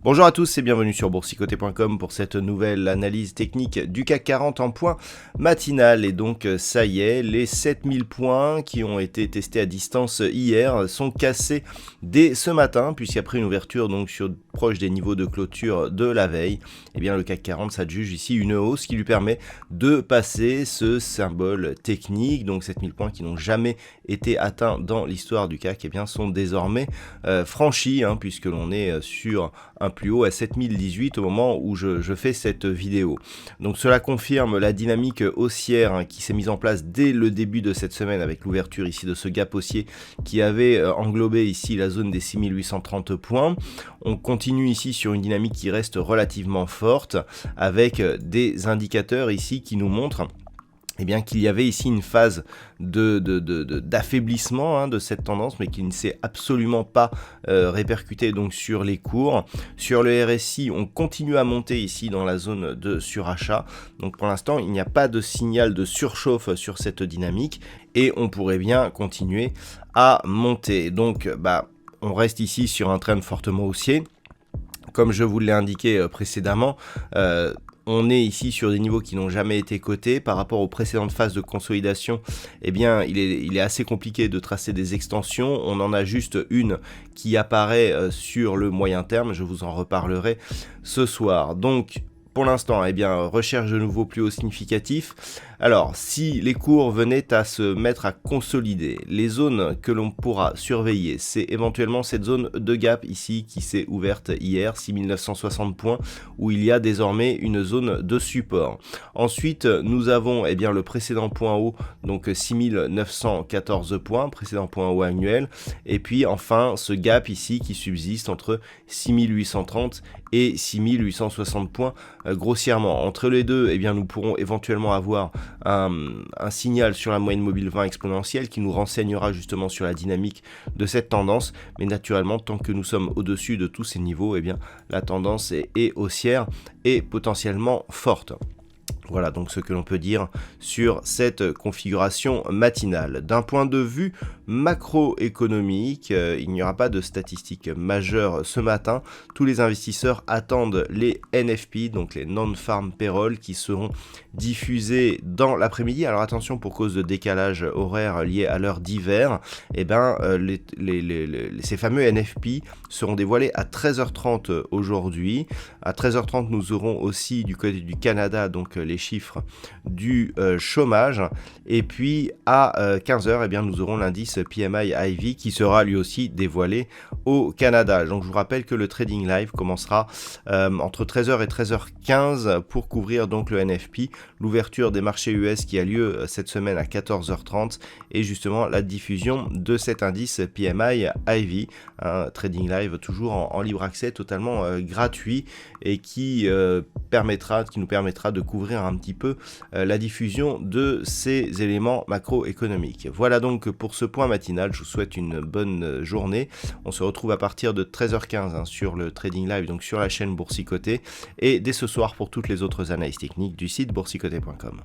Bonjour à tous et bienvenue sur boursicoté.com pour cette nouvelle analyse technique du CAC 40 en point matinal. Et donc ça y est, les 7000 points qui ont été testés à distance hier sont cassés dès ce matin, puisqu'après une ouverture donc proche des niveaux de clôture de la veille, eh bien le CAC 40 s'adjuge ici une hausse qui lui permet de passer ce symbole technique. Donc 7000 points qui n'ont jamais été atteints dans l'histoire du CAC, eh bien sont désormais franchis, puisque l'on est sur un plus haut à 7018 au moment où je fais cette vidéo. Donc cela confirme la dynamique haussière qui s'est mise en place dès le début de cette semaine avec l'ouverture ici de ce gap haussier qui avait englobé ici la zone des 6830 points. On continue ici sur une dynamique qui reste relativement forte avec des indicateurs ici qui nous montrent qu'il y avait ici une phase d'affaiblissement de cette tendance, mais qui ne s'est absolument pas répercutée donc sur les cours. Sur le RSI, on continue à monter ici dans la zone de surachat. Donc pour l'instant, il n'y a pas de signal de surchauffe sur cette dynamique et on pourrait bien continuer à monter. Donc on reste ici sur un trend fortement haussier. Comme je vous l'ai indiqué précédemment, on est ici sur des niveaux qui n'ont jamais été cotés. Par rapport aux précédentes phases de consolidation, il est assez compliqué de tracer des extensions. On en a juste une qui apparaît sur le moyen terme. Je vous en reparlerai ce soir. Donc, pour l'instant, recherche de nouveaux plus hauts significatifs. Alors, si les cours venaient à se mettre à consolider, les zones que l'on pourra surveiller, c'est éventuellement cette zone de gap ici qui s'est ouverte hier, 6960 points, où il y a désormais une zone de support. Ensuite, nous avons le précédent point haut, donc 6914 points, précédent point haut annuel, et puis enfin ce gap ici qui subsiste entre 6830 et 6860 points grossièrement. Entre les deux, nous pourrons éventuellement avoir un signal sur la moyenne mobile 20 exponentielle qui nous renseignera justement sur la dynamique de cette tendance, mais naturellement tant que nous sommes au-dessus de tous ces niveaux, la tendance est haussière et potentiellement forte. Voilà donc ce que l'on peut dire sur cette configuration matinale. D'un point de vue macroéconomique, il n'y aura pas de statistiques majeures ce matin. Tous les investisseurs attendent les NFP, donc les Non-Farm Payroll, qui seront diffusés dans l'après-midi. Alors attention, pour cause de décalage horaire lié à l'heure d'hiver, ces fameux NFP seront dévoilés à 13h30 aujourd'hui. À 13h30, nous aurons aussi du côté du Canada donc les chiffres du chômage, et puis à 15h nous aurons l'indice PMI IV qui sera lui aussi dévoilé au Canada. Donc je vous rappelle que le trading live commencera entre 13h et 13h15 pour couvrir donc le NFP, l'ouverture des marchés US qui a lieu cette semaine à 14h30 et justement la diffusion de cet indice PMI IV, un trading live toujours en libre accès, totalement gratuit, et qui nous permettra de couvrir un petit peu la diffusion de ces éléments macroéconomiques. Voilà donc pour ce point matinal, je vous souhaite une bonne journée. On se retrouve à partir de 13h15 sur le Trading Live, donc sur la chaîne Boursicoté, et dès ce soir pour toutes les autres analyses techniques du site boursicoté.com.